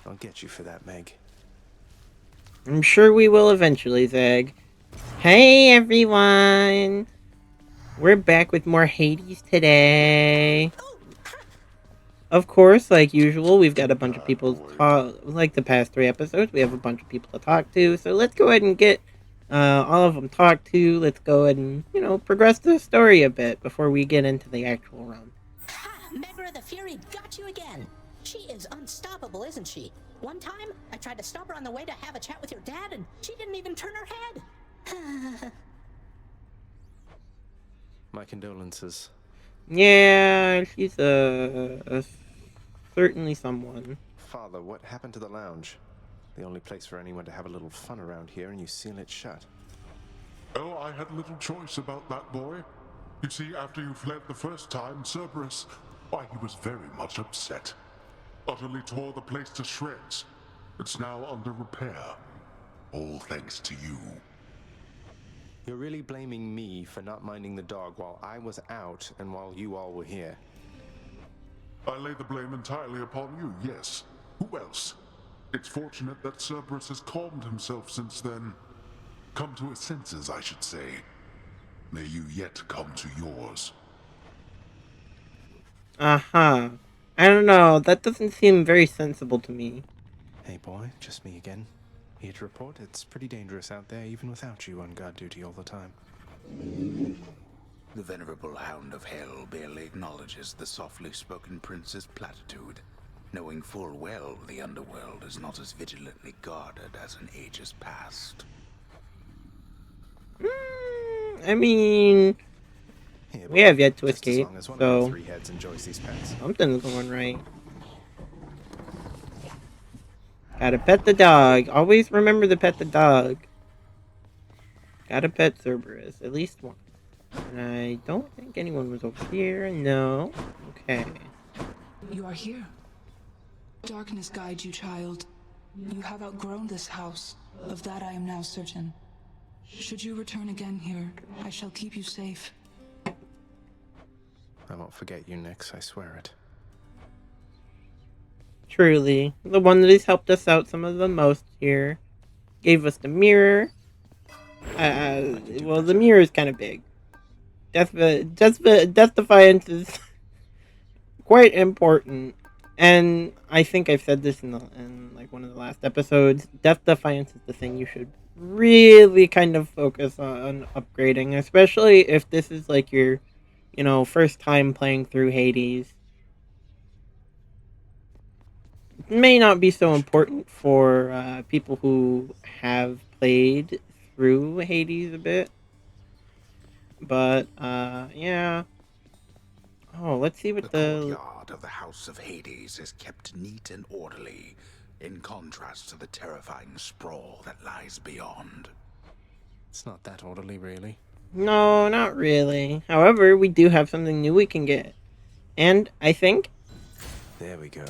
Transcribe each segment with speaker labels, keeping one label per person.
Speaker 1: I'll get you for that, Meg.
Speaker 2: I'm sure we will eventually, Zeg. Hey everyone! We're back with more Hades today. Of course, like usual, we've got a bunch of
Speaker 3: Bad
Speaker 2: people to
Speaker 3: boy.
Speaker 2: talk. Like the past 3 episodes, we have a bunch of people to talk to. So let's go ahead and get all of them talked to. Let's go ahead and progress the story a bit before we get into the actual run.
Speaker 4: Ha! Megra the Fury got you again. She is unstoppable, isn't she? One time, I tried to stop her on the way to have a chat with your dad, and she didn't even turn her head.
Speaker 1: My condolences.
Speaker 2: Yeah, she's certainly someone.
Speaker 1: Father, what happened to the lounge? The only place for anyone to have a little fun around here, and you seal it shut.
Speaker 3: Oh, I had little choice about that boy. You see, after you fled the first time, Cerberus, why, he was very much upset. Utterly tore the place to shreds. It's now under repair. All thanks to you.
Speaker 1: You're really blaming me for not minding the dog while I was out and while you all were here.
Speaker 3: I lay the blame entirely upon you, yes. Who else? It's fortunate that Cerberus has calmed himself since then. Come to his senses, I should say. May you yet come to yours.
Speaker 2: Uh-huh. I don't know, that doesn't seem very sensible to me.
Speaker 1: Hey boy, just me again. Here to report, it's pretty dangerous out there even without you on guard duty all the time.
Speaker 5: The venerable Hound of Hell barely acknowledges the softly spoken prince's platitude, knowing full well the underworld is not as vigilantly guarded as in ages past.
Speaker 2: I mean,
Speaker 1: Here,
Speaker 2: we have yet to
Speaker 1: just
Speaker 2: escape,
Speaker 1: as long as one of
Speaker 2: so
Speaker 1: our three heads enjoys these pets.
Speaker 2: something's going right. Gotta pet the dog. Always remember to pet the dog. Gotta pet Cerberus, at least one. And I don't think anyone was over here. No. Okay.
Speaker 6: You are here. Darkness guide you, child. You have outgrown this house. Of that I am now certain. Should you return again here, I shall keep you safe.
Speaker 1: I won't forget you, Nyx, I swear it.
Speaker 2: Truly. The one that has helped us out some of the most here. Gave us the mirror. Well, the mirror is kind of big. Death Defiance is quite important. And I think I've said this in like one of the last episodes. Death Defiance is the thing you should really kind of focus on upgrading, especially if this is like your, first time playing through Hades. It may not be so important for people who have played through Hades a bit, but yeah. Oh, let's see what
Speaker 5: The courtyard of the House of Hades is kept neat and orderly, in contrast to the terrifying sprawl that lies beyond.
Speaker 1: It's not that orderly, really.
Speaker 2: No, not really. However, we do have something new we can get. And I think
Speaker 1: There we go.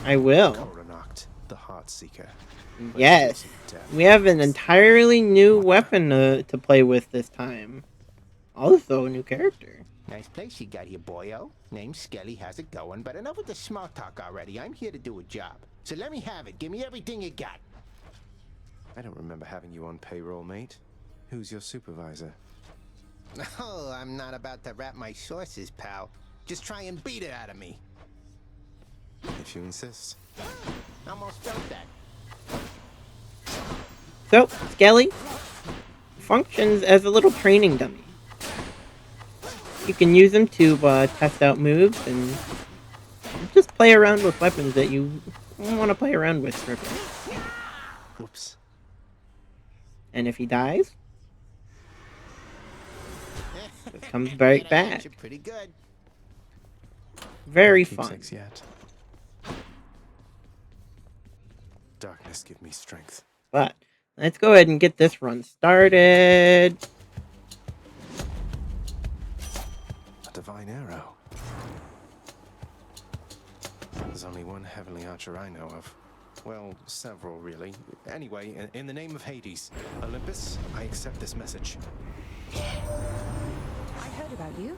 Speaker 2: I will.
Speaker 1: Coronacht, the Heart Seeker.
Speaker 2: Yes. We have an entirely new weapon to play with this time. Also, a new character.
Speaker 7: Nice place you got here, boyo. Name's Skelly, how's it going? But enough with the small talk already. I'm here to do a job. So let me have it. Give me everything you got.
Speaker 1: I don't remember having you on payroll, mate. Who's your supervisor?
Speaker 7: Oh, I'm not about to wrap my sources, pal. Just try and beat it out of me.
Speaker 1: If you insist.
Speaker 7: Almost felt that.
Speaker 2: So, Skelly functions as a little training dummy. You can use them to test out moves and just play around with weapons that you want to play around with for a bit.
Speaker 1: Whoops.
Speaker 2: And if he dies, it comes right back.
Speaker 7: You're pretty good.
Speaker 2: Very
Speaker 1: No
Speaker 2: fun.
Speaker 1: keepsakes yet. Darkness, give me strength.
Speaker 2: But let's go ahead and get this run started.
Speaker 1: A divine arrow. There's only one heavenly archer I know of. Well, several, really. Anyway, in the name of Hades, Olympus, I accept this message.
Speaker 6: I heard about you.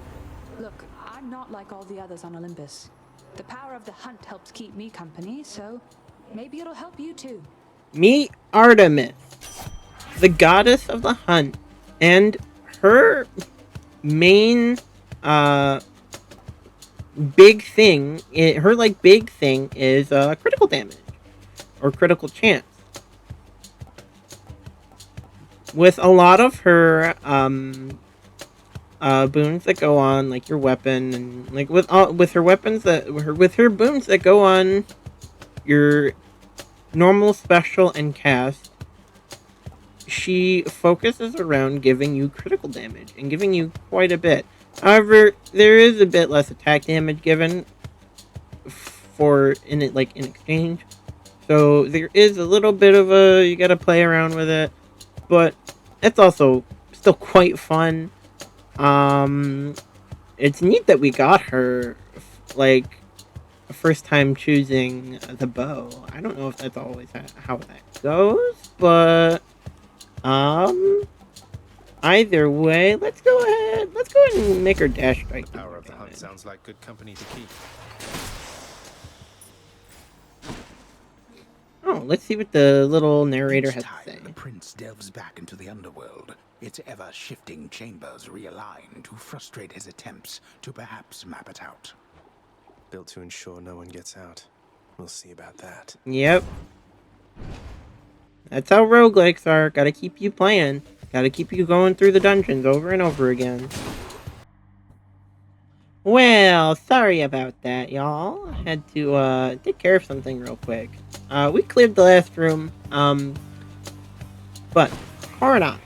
Speaker 6: Look, I'm not like all the others on Olympus. The power of the hunt helps keep me company, so Maybe it'll help you too.
Speaker 2: Meet Artemis, the goddess of the hunt, and her main big thing, her like big thing is critical damage or critical chance. With a lot of her boons that go on like your weapon, and like with her weapons with her boons that go on your normal, special, and cast, she focuses around giving you critical damage and giving you quite a bit. However, there is a bit less attack damage given in exchange. So there is a little bit of you gotta play around with it, but it's also still quite fun. It's neat that we got her like first time choosing the bow. I don't know if that's always how that goes, but either way, let's go ahead and make her dash strike.
Speaker 1: Power of the hunt sounds like good company to keep.
Speaker 2: Oh, let's see what the little narrator has
Speaker 5: Each
Speaker 2: to say.
Speaker 5: time the prince delves back into the underworld, its ever-shifting chambers realign to frustrate his attempts to perhaps map it out.
Speaker 1: Built to ensure no one gets out. We'll see about that.
Speaker 2: Yep. That's how roguelikes are. Gotta keep you playing. Gotta keep you going through the dungeons over and over again. Well, sorry about that, y'all. Had to take care of something real quick. We cleared the last room. But Hardon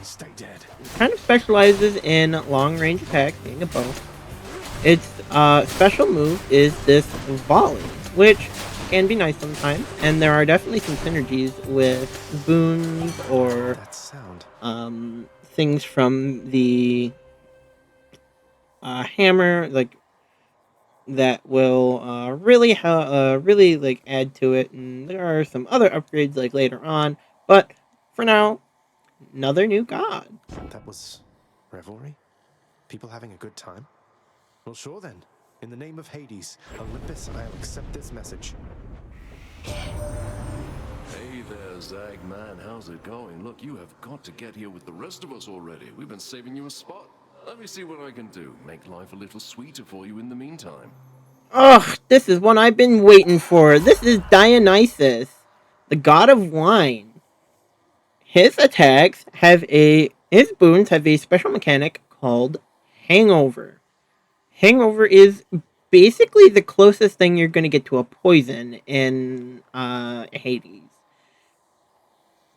Speaker 1: Stay dead.
Speaker 2: kind of specializes in long-range attacks, being a bow. Its special move is this volley, which can be nice sometimes, and there are definitely some synergies with boons or
Speaker 1: That sound.
Speaker 2: things from the hammer, like that will really like add to it. And there are some other upgrades like later on, but for now, another new god.
Speaker 1: That was revelry? People having a good time? Well, sure then. In the name of Hades, Olympus, I'll accept this message.
Speaker 8: Hey there, Zagman. How's it going? Look, you have got to get here with the rest of us already. We've been saving you a spot. Let me see what I can do. Make life a little sweeter for you in the meantime.
Speaker 2: Ugh, this is one I've been waiting for. This is Dionysus, the god of wine. His boons have a special mechanic called Hangover. Hangover is basically the closest thing you're going to get to a poison in Hades.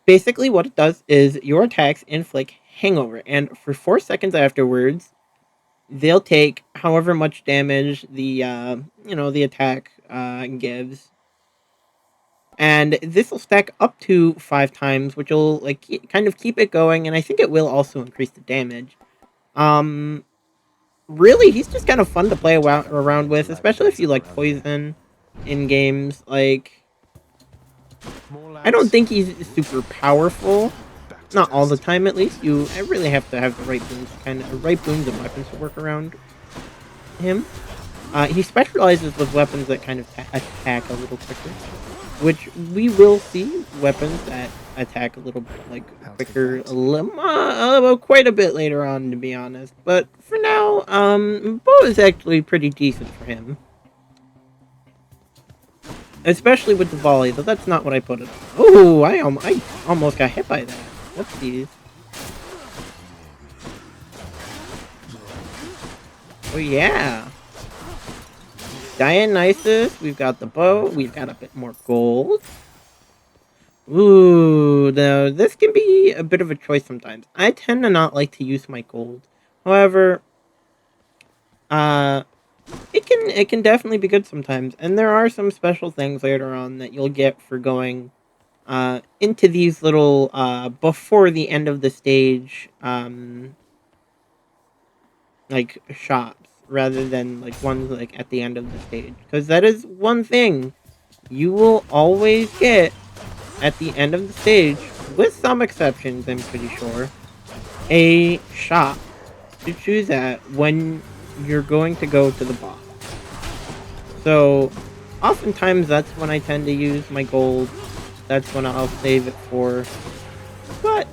Speaker 2: Basically, what it does is your attacks inflict hangover, and for 4 seconds afterwards, they'll take however much damage the attack gives, and this will stack up to 5 times, which will kind of keep it going, and I think it will also increase the damage. Really, he's just kind of fun to play around with, especially if you like poison in games. Like, I don't think he's super powerful. Not all the time, at least. I really have to have the right boons, and weapons to work around him. He specializes with weapons that kind of attack a little quicker, which we will see weapons that attack a little quicker, quite a bit later on, to be honest. But for now, bow is actually pretty decent for him. Especially with the volley, though that's not what I put it on. Oh, I almost got hit by that. Whoopsies. Oh yeah. Dionysus, we've got the bow, we've got a bit more gold. Ooh, now this can be a bit of a choice sometimes. I tend to not like to use my gold. However, it can definitely be good sometimes, and there are some special things later on that you'll get for going into these little before the end of the stage like shops rather than like ones like at the end of the stage, because that is one thing you will always get at the end of the stage, with some exceptions, I'm pretty sure, a shop to choose at when you're going to go to the boss. So oftentimes that's when I tend to use my gold. That's when I'll save it for. But,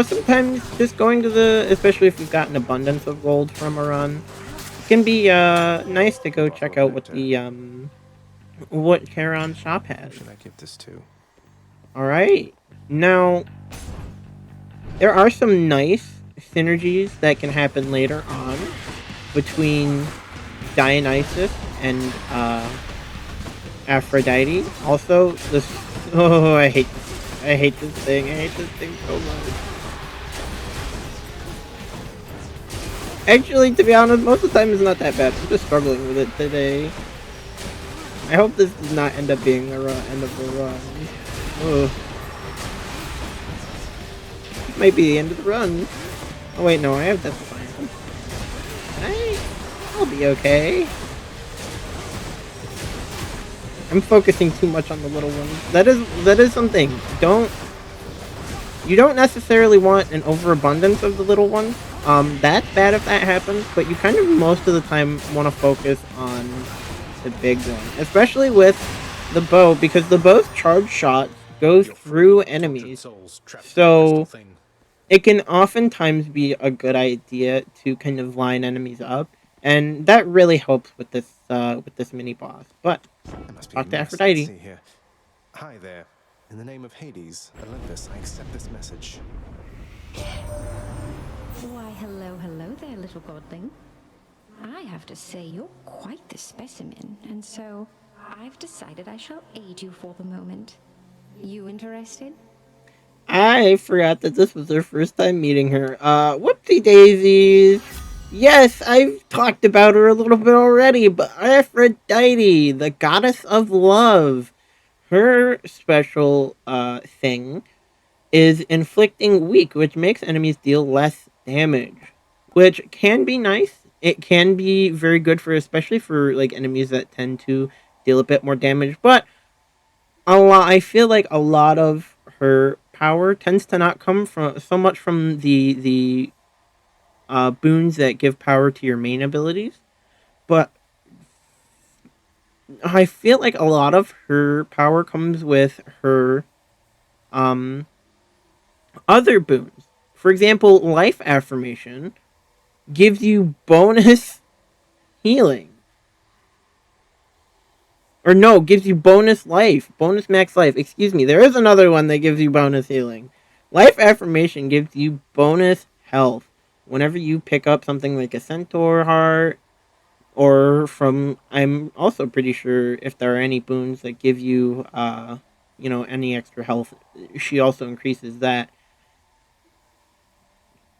Speaker 2: sometimes just going to especially if you've got an abundance of gold from a run, it can be, nice to go check out what Charon's shop
Speaker 1: Who
Speaker 2: has.
Speaker 1: should I give this to?
Speaker 2: Alright. Now, there are some nice synergies that can happen later on between Dionysus and Aphrodite. Also, this. Oh, I hate this. I hate this thing. I hate this thing so much. Actually, to be honest, most of the time it's not that bad. I'm just struggling with it today. I hope this does not end up being the end of the run. Ugh. It might be the end of the run. Oh wait, no, I have Death Defiance. I'll be okay. I'm focusing too much on the little ones. That is something. You don't necessarily want an overabundance of the little ones. That's bad if that happens, but you kind of most of the time want to focus on the big one, especially with the bow, because the bow's charge shots go through enemies. So it can oftentimes be a good idea to kind of line enemies up, and that really helps with this mini boss. But talk to Aphrodite.
Speaker 1: See here. Hi there. In the name of Hades, Olympus, I accept this message.
Speaker 9: Why, hello there, little godling. I have to say, you're quite the specimen, and so I've decided I shall aid you for the moment. You interested?
Speaker 2: I forgot that this was their first time meeting her. Whoopsie daisies. Yes, I've talked about her a little bit already, but Aphrodite, the goddess of love, her special thing is inflicting weak, which makes enemies deal less damage, which can be nice. It can be very good for, especially for like enemies that tend to deal a bit more damage. But I feel like a lot of her power tends to not come from so much from the boons that give power to your main abilities, but I feel like a lot of her power comes with her other boons. For example, life affirmation gives you bonus healing. Or no, gives you bonus life. Bonus max life. Excuse me. There is another one that gives you bonus healing. Life affirmation gives you bonus health. Whenever you pick up something like a centaur heart, or from, I'm also pretty sure if there are any boons that give you, any extra health, she also increases that.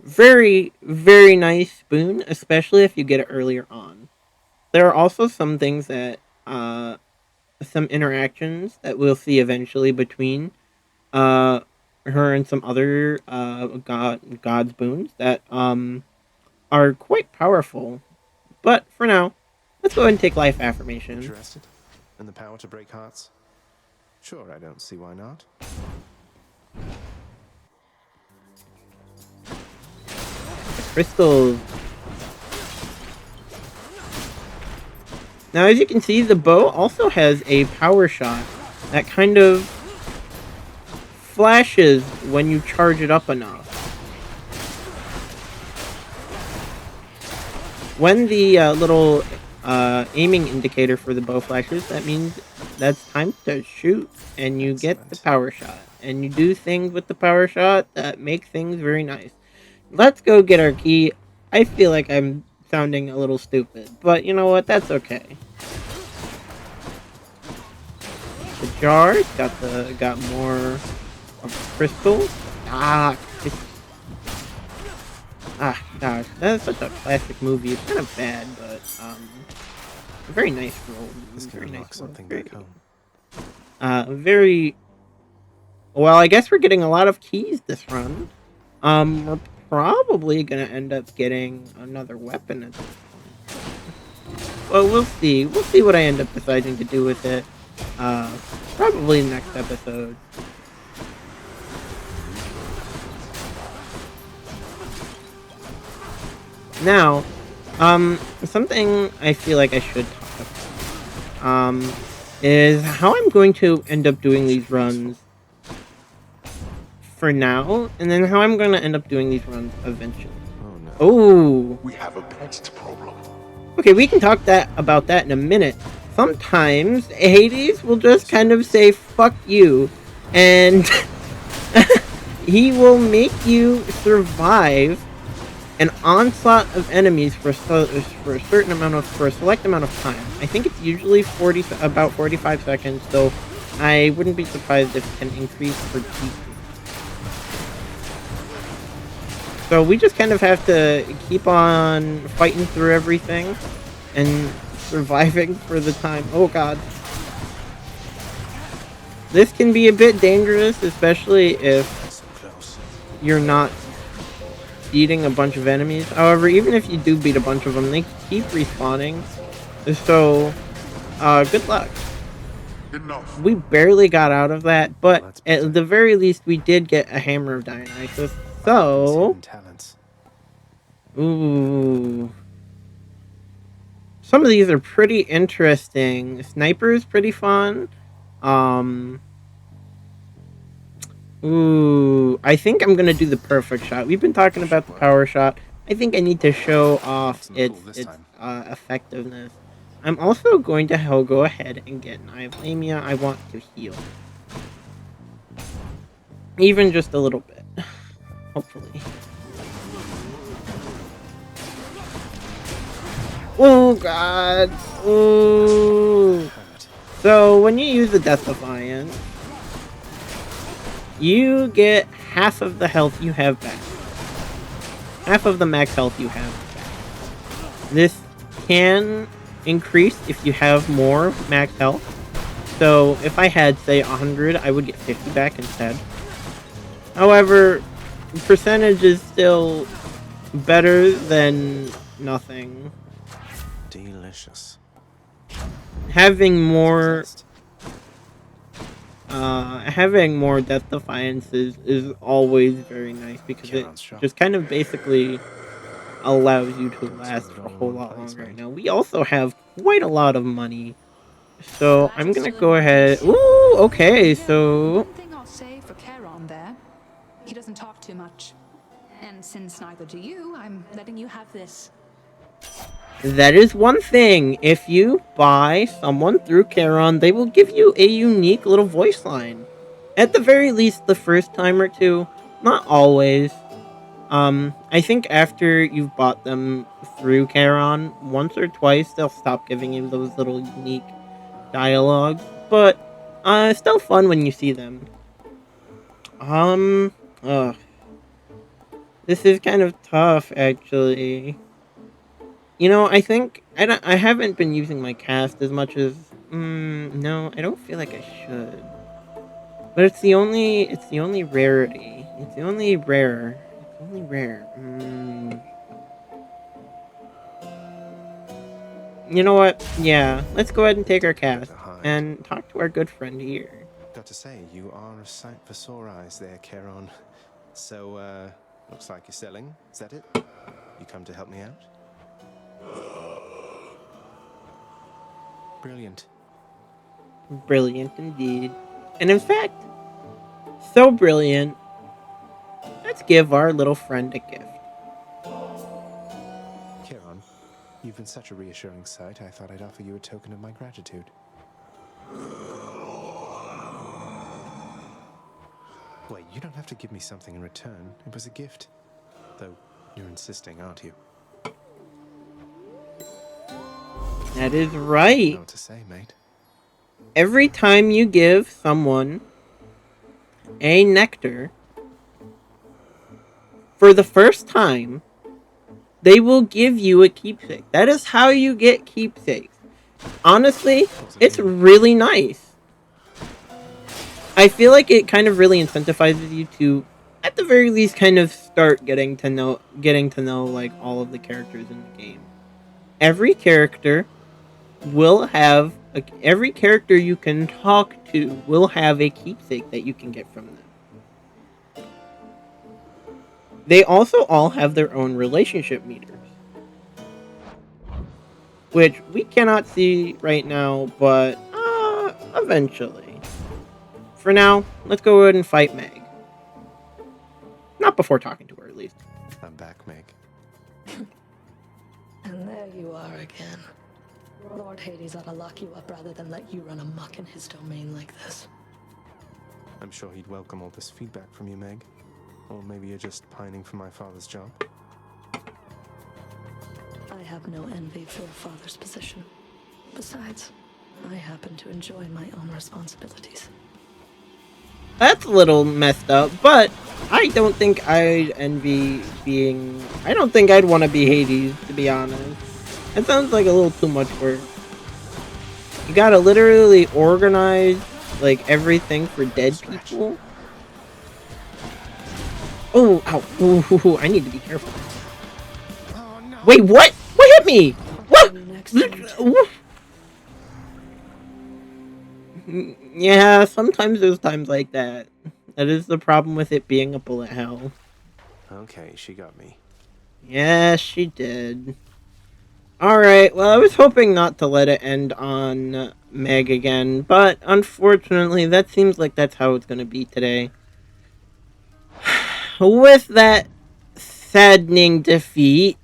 Speaker 2: Very, very nice boon, especially if you get it earlier on. There are also some things that, some interactions that we'll see eventually between, her and some other, god's boons that, are quite powerful. But for now, let's go ahead and take life affirmation.
Speaker 1: Interested in the power to break hearts? Sure, I don't see why not.
Speaker 2: Crystals. Now, as you can see, the bow also has a power shot that kind of flashes when you charge it up enough. When the little aiming indicator for the bow flashes, that means that's time to shoot, and you get the power shot. And you do things with the power shot that make things very nice. Let's go get our key. I feel like I'm sounding a little stupid, but you know what? That's okay. The jar got more of the crystals. Gosh, that's such a classic movie. It's kind of bad, but a very nice role.
Speaker 1: This can unlock something back home.
Speaker 2: Very. Well, I guess we're getting a lot of keys this run. We're probably gonna end up getting another weapon at this point. Well, we'll see. We'll see what I end up deciding to do with it. Probably next episode. Now, something I feel like I should talk about. is how I'm going to end up doing these runs for now, and then how I'm going to end up doing these runs eventually.
Speaker 1: Oh no.
Speaker 2: Oh.
Speaker 3: We have a pest problem.
Speaker 2: Okay, we can talk about that in a minute. Sometimes Hades will just kind of say "fuck you," and he will make you survive an onslaught of enemies for a select amount of time. I think it's usually about 45 seconds, though I wouldn't be surprised if it can increase or decrease. So we just kind of have to keep on fighting through everything and surviving for the time. Oh god. This can be a bit dangerous, especially if you're not beating a bunch of enemies. However, even if you do beat a bunch of them, they keep respawning. So, good luck.
Speaker 3: Enough.
Speaker 2: We barely got out of that, but at the very least, we did get a Hammer of Dionysus. So, ooh. Some of these are pretty interesting. Sniper is pretty fun. Ooh, I think I'm gonna do the perfect shot. We've been talking about the power shot. I think I need to show off its effectiveness. I'm also going to go ahead and get an Eye of Lamia. I want to heal. Even just a little bit. Hopefully. Oh god. Ooh. So when you use the Death Defiant, you get half of the health you have back. Half of the max health you have back. This can increase if you have more max health. So if I had, say, 100, I would get 50 back instead. However, percentage is still better than nothing.
Speaker 1: Delicious.
Speaker 2: Having more Death Defiances is always very nice because it just kind of basically allows you to last a whole lot longer. Now, we also have quite a lot of money, so I'm gonna go ahead. Ooh, okay, so
Speaker 6: One thing I'll say for Charon there, he doesn't talk too much. And since neither do you, I'm letting you have this.
Speaker 2: that is one thing. If you buy someone through Charon, they will give you a unique little voice line. At the very least, the first time or two. Not always. I think after you've bought them through Charon, once or twice, they'll stop giving you those little unique dialogues. But, it's still fun when you see them. Ugh. This is kind of tough, actually. You know, I think I haven't been using my cast as much as no, I don't feel like I should. But it's the only rarity. It's the only rare. It's only rare. You know what? Yeah, let's go ahead and take our cast and talk to our good friend here.
Speaker 1: Got to say, you are a sight for sore eyes there, Charon. So, looks like you're selling. Is that it? You come to help me out? Brilliant.
Speaker 2: Brilliant indeed. And in fact, so brilliant, let's give our little friend a gift.
Speaker 1: Charon, you've been such a reassuring sight, I thought I'd offer you a token of my gratitude. Wait, you don't have to give me something in return. It was a gift. Though, you're insisting, aren't you?
Speaker 2: That is right.
Speaker 1: I don't know what to say, mate.
Speaker 2: Every time you give someone a nectar, for the first time, they will give you a keepsake. That is how you get keepsakes. Honestly, it's really nice. I feel like it kind of really incentivizes you to, at the very least, kind of start getting to know like all of the characters in the game. Every character you can talk to will have a keepsake that you can get from them. They also all have their own relationship meters. which we cannot see right now, but eventually. For now, let's go ahead and fight Meg. Not before talking to her, at least.
Speaker 1: I'm back, Meg.
Speaker 10: And there you are again. Lord Hades ought to lock you up rather than let you run amok in his domain like this.
Speaker 1: I'm sure he'd welcome all this feedback from you, Meg. Or maybe you're just pining for my father's job.
Speaker 10: I have no envy for your father's position. Besides, I happen to enjoy my own responsibilities.
Speaker 2: That's a little messed up, but I don't think I'd envy being... I don't think I'd want to be Hades, to be honest. That sounds like a little too much work. You gotta literally organize, like, everything for dead people. Oh, ow. Ooh, I need to be careful.
Speaker 1: Oh, no.
Speaker 2: Wait, what? What hit me? What? Yeah, sometimes there's times like that. That is the problem with it being a bullet hell.
Speaker 1: Okay, she got me.
Speaker 2: Yes, she did. Alright, well, I was hoping not to let it end on Meg again, but unfortunately, that seems like that's how it's gonna be today. With that saddening defeat,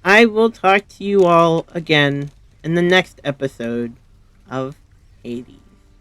Speaker 2: I will talk to you all again in the next episode of Hades.